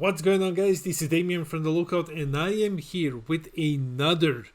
What's going on, guys? This is Damien from The Lookout, and I am here with another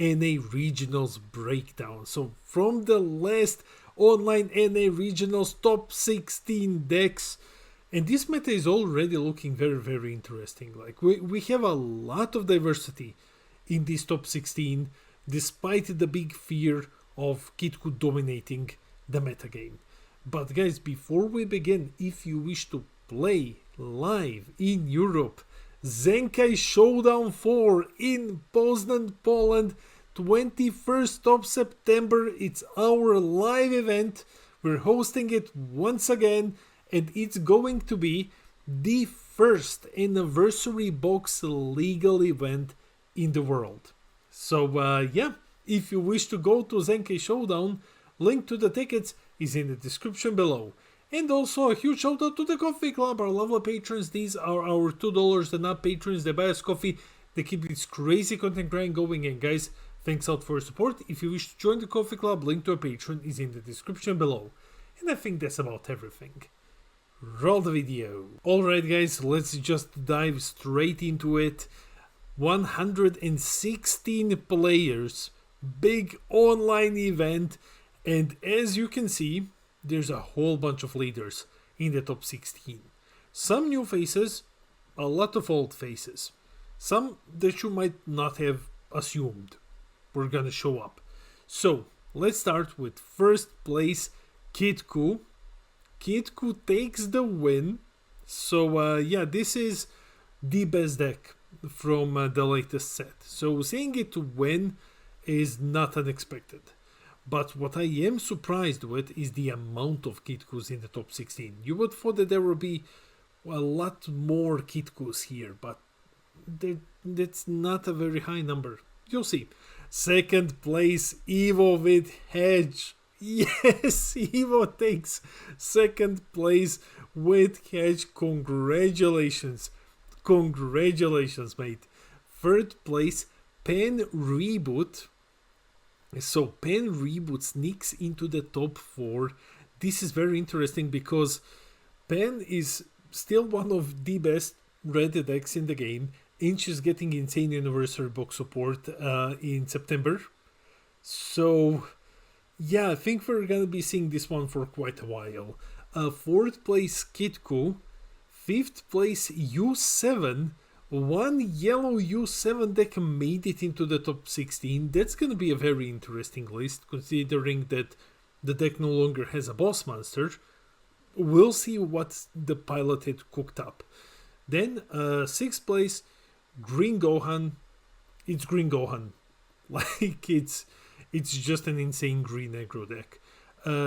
NA Regionals breakdown. So from the last online NA Regionals top 16 decks, and this meta is already looking very interesting. Like we have a lot of diversity in this top 16, despite the big fear of Kitku dominating the metagame. But guys, before we begin, if you wish to play live in Europe, Zenkai Showdown 4 in Poznan, Poland, 21st of September. It's our live event. We're hosting it once again, and it's going to be the first anniversary box legal event in the world. So yeah, if you wish to go to Zenkai Showdown, link to the tickets is in the description below. And also a huge shout out to the Coffee Club, our lovely patrons. These are our $2 and up patrons. They buy us coffee, they keep this crazy content grind going. And guys, thanks out for your support. If you wish to join the Coffee Club, link to a patron is in the description below. And I think that's about everything. Roll the video. Alright guys, let's just dive straight into it. 116 players, big online event, and as you can see, there's a whole bunch of leaders in the top 16. Some new faces, a lot of old faces. Some that you might not have assumed were gonna show up. So, let's start with first place Kitku. Kitku takes the win. So, yeah, this is the best deck from the latest set. So, seeing it to win is not unexpected. But what I am surprised with is the amount of Kitkus in the top 16. You would thought that there would be a lot more Kitkus here, but that's not a very high number. You'll see. Second place, Evo with Hedge. Yes, Evo takes second place with Hedge. Congratulations. Congratulations, mate. Third place, Pen Reboot. So Pen Reboot sneaks into the top 4. This is very interesting because Pen is still one of the best red decks in the game, and she's getting insane anniversary box support in September. So yeah, I think we're gonna be seeing this one for quite a while. Fourth place Kitku, fifth place U7. One yellow U7 deck made it into the top 16. That's going to be a very interesting list, considering that the deck no longer has a boss monster. We'll see what the pilot had cooked up. Then, sixth place, Green Gohan. It's Green Gohan. Like, it's just an insane green aggro deck.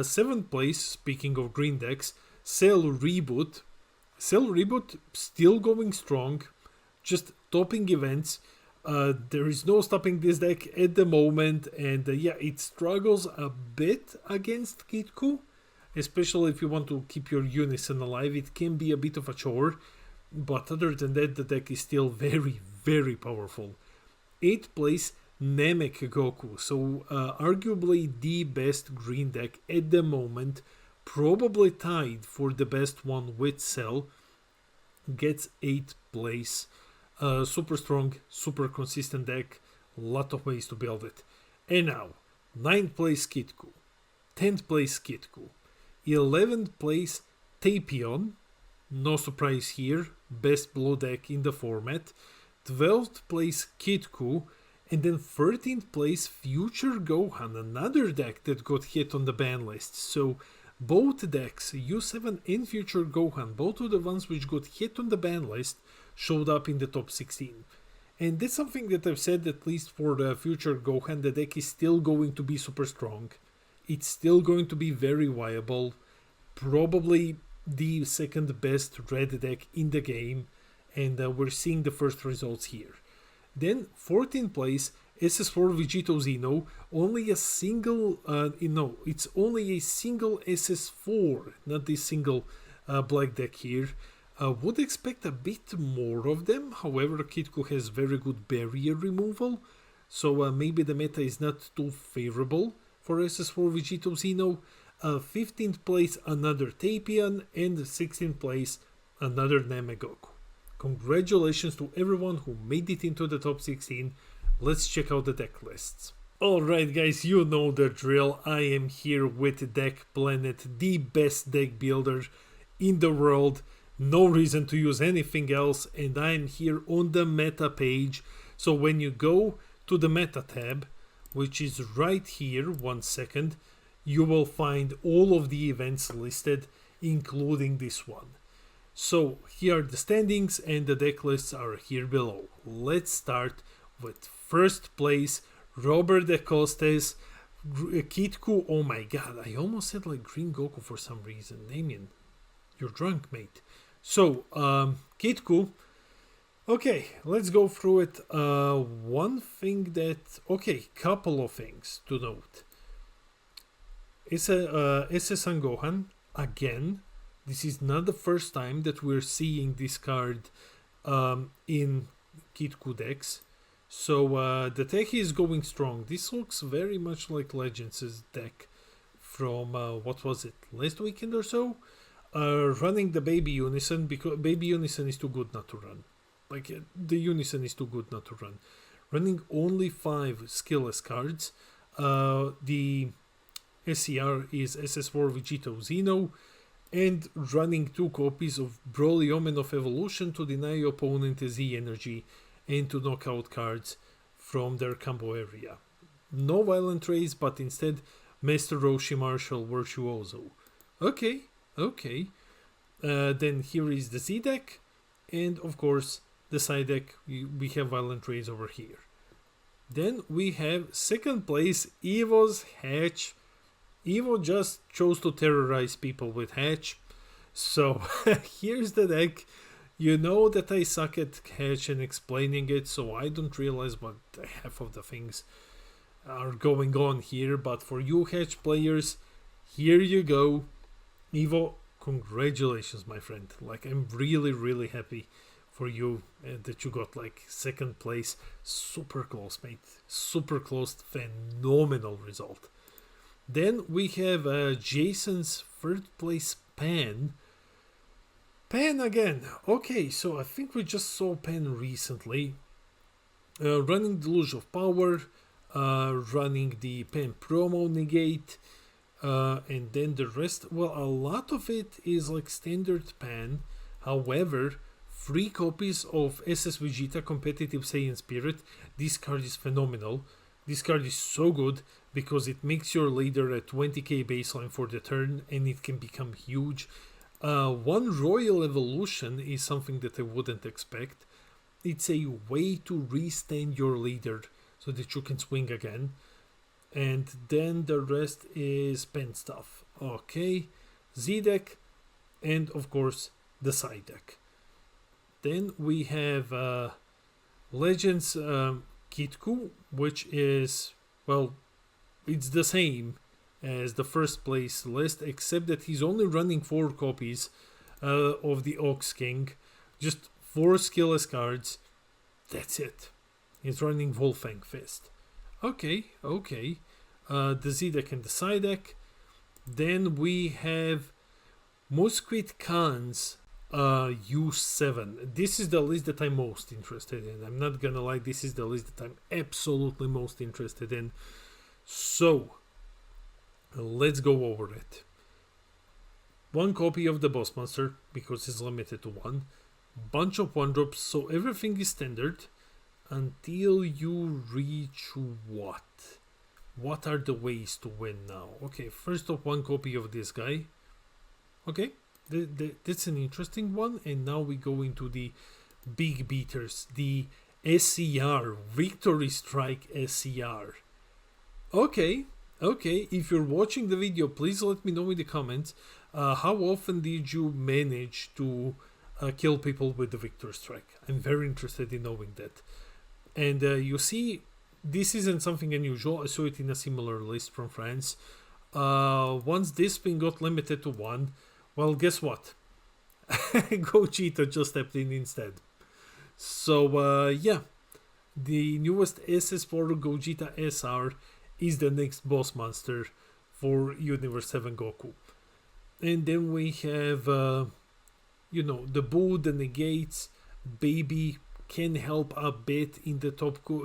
Seventh place, speaking of green decks, Cell Reboot. Cell Reboot still going strong. Just topping events. There is no stopping this deck at the moment, and yeah, it struggles a bit against Kitku, especially if you want to keep your Unison alive. It can be a bit of a chore, but other than that, the deck is still very powerful. 8th place, Namek Goku. So arguably the best green deck at the moment, probably tied for the best one with Cell, gets 8th place. Super strong, super consistent deck, lot of ways to build it. And now, 9th place Kitku, 10th place Kitku, 11th place Tapion, no surprise here, best blue deck in the format, 12th place Kitku, and then 13th place Future Gohan, another deck that got hit on the ban list. So both decks, U7 and Future Gohan, both of the ones which got hit on the ban list, showed up in the top 16. And that's something that I've said, at least for the Future Gohan, the deck is still going to be super strong. It's still going to be very viable. Probably the second best red deck in the game. And we're seeing the first results here. Then 14th place, SS4 Vegito Xeno. Only a single, it's only a single SS4, not this single black deck here. Would expect a bit more of them. However, Kitku has very good barrier removal, so maybe the meta is not too favorable for SS4 Vegito Xeno. 15th place another Tapion, and 16th place another Namegoku. Congratulations to everyone who made it into the top 16. Let's check out the deck lists. Alright guys, you know the drill. I am here with Deck Planet, the best deck builder in the world. No reason to use anything else, and I am here on the meta page. So when you go to the meta tab, which is right here, 1 second, you will find all of the events listed, including this one. So here are the standings, and the deck lists are here below. Let's start with first place, Robert De Costes, Kitku. Oh my god, I almost said like Green Goku for some reason. Damien, you're drunk, mate. So, Kitku. Okay, let's go through it. One thing that... Okay, couple of things to note. SS Gohan, again. This is not the first time that we're seeing this card in Kitku decks. So the tech is going strong. This looks very much like Legends' deck from, what was it, last weekend or so? Running the Baby Unison, because Baby Unison is too good not to run. Like, the Unison is too good not to run. Running only 5 skillless cards. The SCR is SS4 Vegito Xeno, and running 2 copies of Broly Omen of Evolution to deny opponent Z energy and to knock out cards from their combo area. No Violent Rays, but instead Master Roshi Marshall Virtuoso. Okay. Then here is the Z deck, and of course the side deck, we have Violent Rays over here. Then we have second place, Evo's Hatch. Evo just chose to terrorize people with Hatch. So here's the deck. You know that I suck at Hatch and explaining it, so I don't realize what half of the things are going on here. But for you Hatch players, here you go. Evo, congratulations, my friend. Like, I'm really happy for you that you got like second place. Super close, mate. Super close. Phenomenal result. Then we have Jason's third place Pan. Pan again. Okay, so I think we just saw Pan recently. Running Deluge of Power, running the Pan promo negate, and then the rest. Well, a lot of it is like standard Pan. However, 3 copies of SS Vegeta Competitive Saiyan Spirit. This card is phenomenal. This card is so good because it makes your leader a 20k baseline for the turn, and it can become huge. 1 Royal Evolution is something that I wouldn't expect. It's a way to restand your leader so that you can swing again. And then the rest is pen stuff. Okay, Z deck, and of course the side deck. Then we have Legends Kitku, which is, well, it's the same as the first place list, except that he's only running 4 copies of the Ox King, just 4 skillless cards. That's it. He's running Wolfang Fist. Okay. The Z deck and the side deck. Then we have Musquit Khan's U7. This is the list that I'm most interested in. I'm not gonna lie, this is the list that I'm absolutely most interested in. So let's go over it. 1 copy of the Boss Monster, because it's limited to 1. Bunch of 1-drops, so everything is standard until you reach what? What are the ways to win now? Okay, first off, 1 copy of this guy. Okay, that's an interesting one. And now we go into the big beaters, the SCR, Victory Strike SCR. Okay, if you're watching the video, please let me know in the comments how often did you manage to kill people with the Victory Strike. I'm very interested in knowing that. And you see, this isn't something unusual. I saw it in a similar list from France. Once this thing got limited to 1, well, guess what? Gogeta just stepped in instead. So yeah, the newest SS4 Gogeta SR is the next boss monster for Universe 7 Goku. And then we have, the Boo, the Negates, Baby can help a bit in the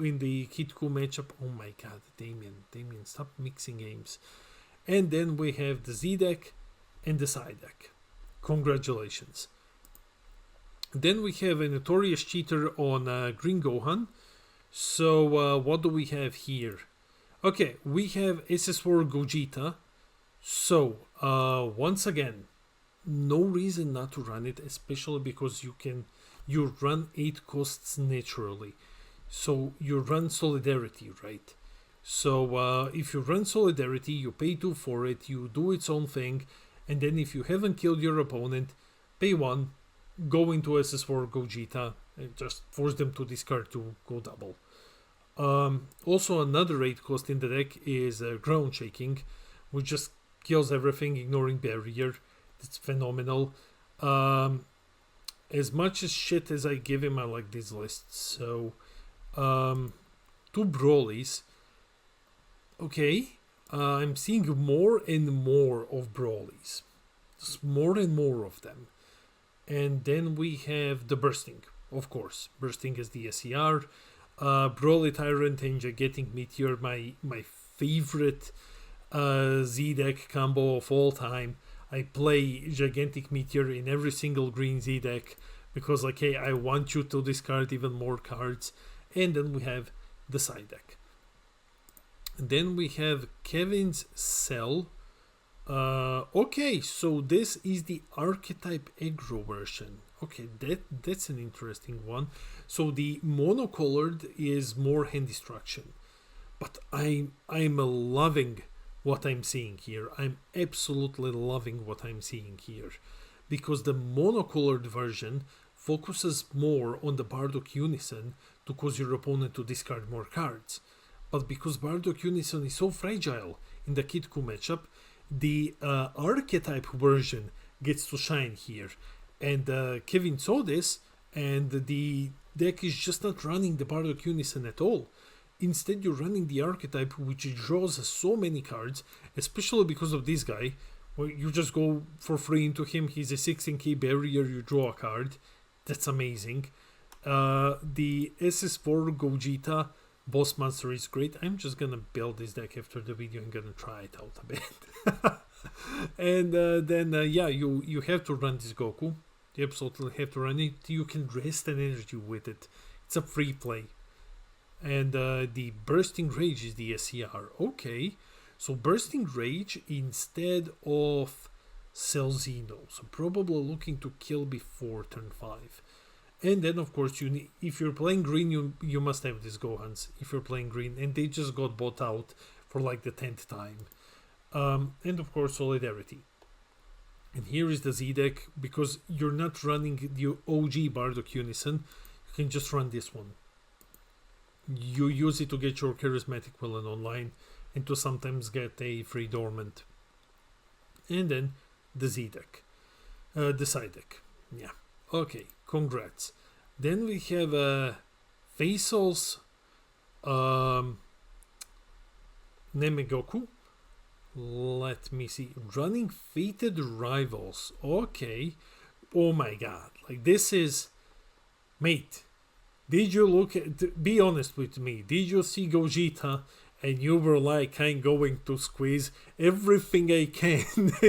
in the Kid Ku matchup. Oh my god, Damien, stop mixing games. And then we have the Z deck and the side deck. Congratulations. Then we have a notorious cheater on Green Gohan. So what do we have here? Okay, we have SS4 Gogeta. So once again, no reason not to run it, especially because you run 8 costs naturally. So you run Solidarity, right? So if you run Solidarity, you pay 2 for it, you do its own thing, and then if you haven't killed your opponent, pay 1, go into SS4 Gogeta, and just force them to discard to go double. Also another 8 cost in the deck is Ground Shaking, which just kills everything, ignoring barrier. It's phenomenal. As much as shit as I give him, I like these lists. So 2 Broly's. Okay, I'm seeing more and more of Broly's. Just more and more of them. And then we have the Bursting, of course. Bursting is the SER. Broly Tyrant and Gigantic Meteor, my favorite Z deck combo of all time. I play Gigantic Meteor in every single green Z deck because, like, hey, I want you to discard even more cards. And then we have the side deck. And then we have Kevin's Cell. Okay, so this is the Archetype Aggro version. Okay, that's an interesting one. So the monocolored is more hand destruction, but I'm loving what I'm seeing here. I'm absolutely loving what I'm seeing here, because the monocolored version focuses more on the Bardock Unison to cause your opponent to discard more cards. But because Bardock Unison is so fragile in the Kid Ku matchup, the archetype version gets to shine here. And Kevin saw this, and the deck is just not running the Bardock Unison at all. Instead, you're running the archetype, which draws so many cards, especially because of this guy, where you just go for free into him. He's a 16k barrier, you draw a card. That's amazing. The SS4 Gogeta Boss Monster is great. I'm just gonna build this deck after the video and gonna try it out a bit. And then you have to run this Goku. You absolutely have to run it. You can rest an energy with it. It's a free play. And the Bursting Rage is the SCR. Okay, so Bursting Rage instead of Celzino. So probably looking to kill before turn 5. And then, of course, if you're playing green, you must have these Gohans. If you're playing green, and they just got bought out for like the 10th time. And of course, Solidarity. And here is the Z deck, because you're not running the OG Bardock Unison. You can just run this one. You use it to get your Charismatic Villain online, and to sometimes get a free Dormant. And then the Z deck. The side deck. Yeah. Okay, congrats. Then we have Faisal's Nemegoku. Let me see. Running Fated Rivals. Okay. Oh my god. Like, this is... Mate, did you look at... Be honest with me. Did you see Gogeta and you were like, I'm going to squeeze everything I can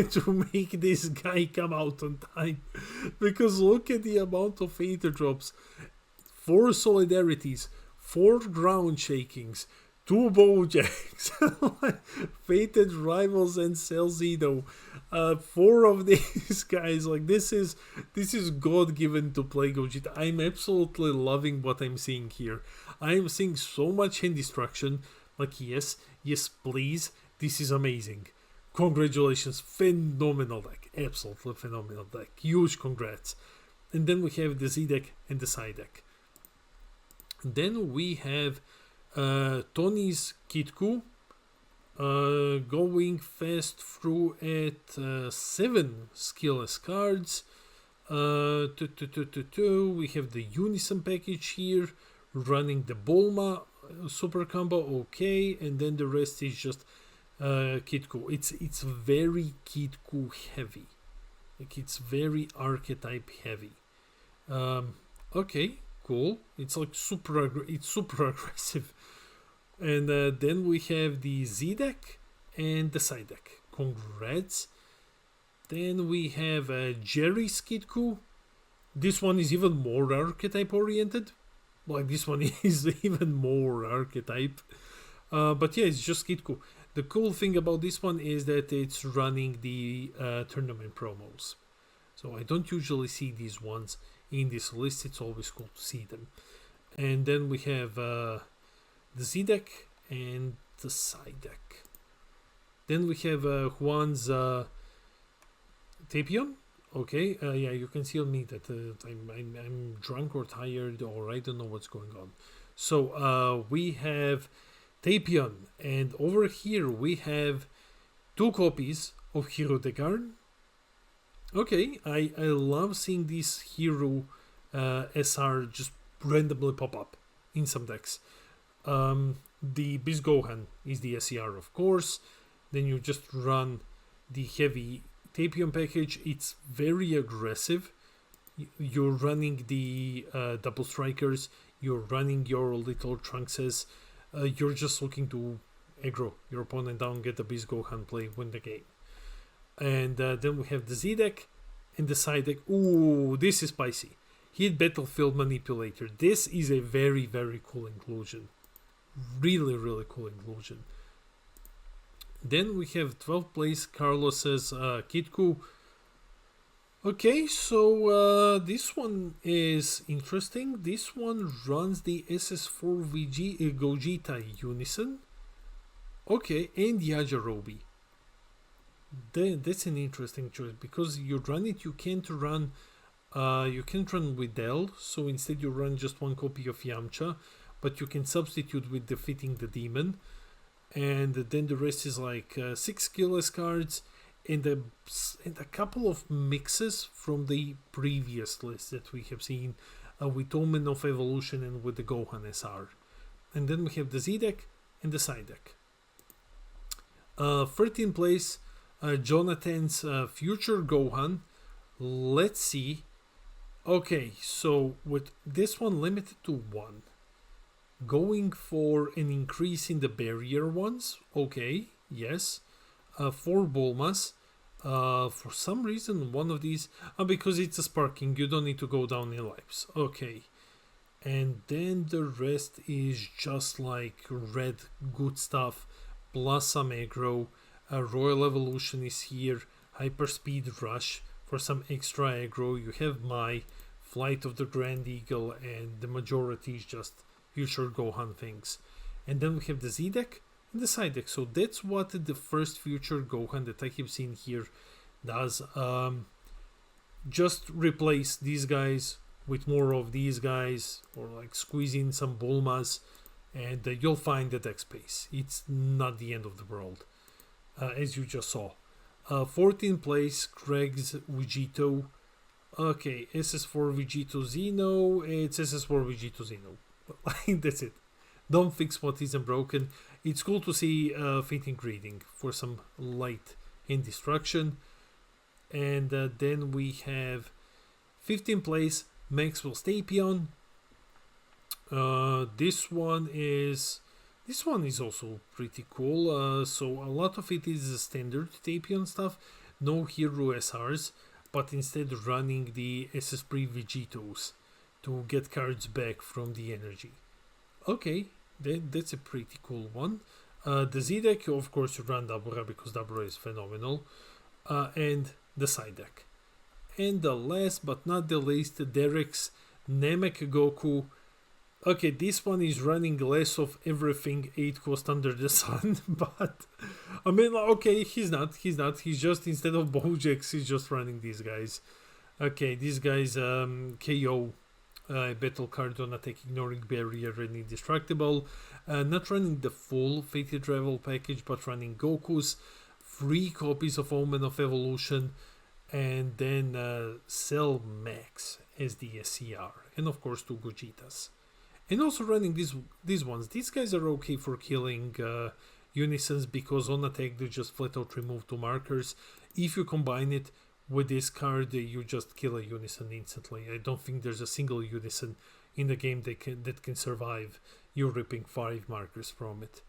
to make this guy come out on time? Because look at the amount of Fated drops. 4 Solidarities, 4 Ground Shakings, 2 Bojacks, Fated Rivals and Celzino. 4 of these guys. Like, this is God given to play Gogeta. I'm absolutely loving what I'm seeing here. I'm seeing so much hand destruction. Like, yes, please. This is amazing. Congratulations. Phenomenal deck. Absolutely phenomenal deck. Huge congrats. And then we have the Z deck and the side deck. Then we have Tony's Kid Ku going fast through at 7 skillless cards. We have the Unison package here, running the Bulma super combo. Okay, and then the rest is just Kid Ku. It's very Kid Ku heavy. Like, it's very archetype heavy. Okay, cool. It's like it's super aggressive. And then we have the Z deck and the side deck. Congrats. Then we have Jerry Skidku. This one is even more archetype oriented. Like this one is even more archetype. But yeah, it's just Skidku. The cool thing about this one is that it's running the tournament promos. So I don't usually see these ones in this list. It's always cool to see them. And then we have the Z deck and the side deck. Then we have Juan's Tapion. Okay, yeah, you can see on me that I'm drunk or tired or I don't know what's going on. So we have Tapion, and over here we have 2 copies of Hero Degarn. Okay, I love seeing this Hero SR just randomly pop up in some decks. The Beast Gohan is the SCR, of course. Then you just run the heavy Tapion package. It's very aggressive. You're running the double strikers. You're running your little Trunkses. You're just looking to aggro your opponent down, get the Beast Gohan play, win the game. And then we have the Z deck and the side deck. Ooh, this is spicy. Hit Battlefield Manipulator. This is a very, very cool inclusion. Really, really cool inclusion. Then we have 12th place Carlos's Kitku. Okay, so this one is interesting. This one runs the SS4VG Gogeta Unison. Okay, and Yajirobe. That's an interesting choice because you run it. You can't run Videl, so instead you run just 1 copy of Yamcha, but you can substitute with defeating the demon, and then the rest is like 6 skillless cards and a couple of mixes from the previous list that we have seen with Omen of Evolution and with the Gohan SR. And then we have the Z deck and the side deck. 13th place, Jonathan's Future Gohan. Let's see. Okay, so with this one limited to 1, going for an increase in the barrier ones. Okay, yes. 4 Bulmas. For some reason, one of these, because it's a sparking, you don't need to go down in lives. Okay. And then the rest is just like red good stuff, plus some aggro. Royal Evolution is here. Hyperspeed Rush for some extra aggro. You have my Flight of the Grand Eagle, and the majority is just Future Gohan things. And then we have the Z deck and the side deck. So that's what the first Future Gohan that I have seen here does. Just replace these guys with more of these guys, or like squeeze in some Bulmas, and you'll find the deck space. It's not the end of the world, as you just saw. 14th place, Craig's Vegito. Okay, SS4 Vegito Xeno. It's SS4 Vegito Xeno. That's it. Don't fix what isn't broken. It's cool to see Fating Greeting for some light and destruction. And then we have 15th place, Maxwell's Tapion. This one is also pretty cool. So a lot of it is standard Tapion stuff, no hero SRs, but instead running the SS3 Vegetos to get cards back from the energy. Okay, that's a pretty cool one. The Z deck, of course, you run Dabura because Dabura is phenomenal, and the side deck. And the last but not the least, Derek's Namek Goku. Okay, this one is running less of everything 8 cost under the sun, but I mean, okay, he's not. He's just, instead of Bojax, he's just running these guys. Okay, these guys KO battle card on attack, ignoring barrier and indestructible. Not running the full Fated Travel package, but running Goku's, 3 copies of Omen of Evolution, and then Cell Max as the SCR, and of course 2 Gogetas. And also running these ones. These guys are okay for killing Unisons because on attack they just flat out remove 2 markers. If you combine it with this card you just kill a unison instantly. I don't think there's a single unison in the game that can survive you ripping 5 markers from it.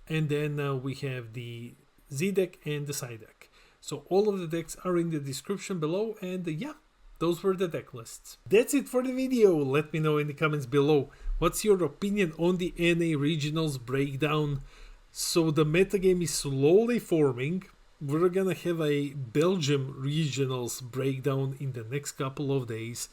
And then we have the Z deck and the side deck. So all of the decks are in the description below, and yeah, those were the deck lists. That's it for the video. Let me know in the comments below what's your opinion on the NA Regionals breakdown. So the metagame is slowly forming. We're gonna have a Belgium Regionals breakdown in the next couple of days,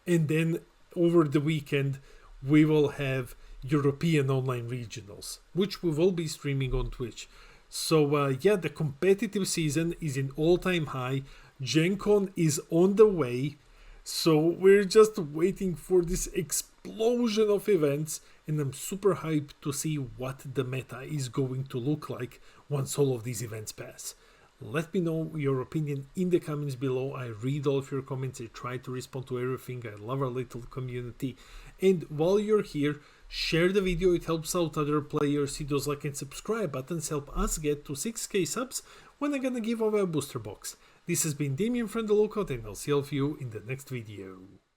and then over the weekend we will have European Online Regionals, which we will be streaming on Twitch. So yeah, the competitive season is in all-time high. Gen Con is on the way, so we're just waiting for this explosion of events, and I'm super hyped to see what the meta is going to look like once all of these events pass. Let me know your opinion in the comments below. I read all of your comments, I try to respond to everything. I love our little community. And while you're here, share the video, it helps out other players. Hit those like and subscribe buttons help us get to 6k subs when I'm gonna give away a booster box. This has been Damien from the Lookout, and I'll see all of you in the next video.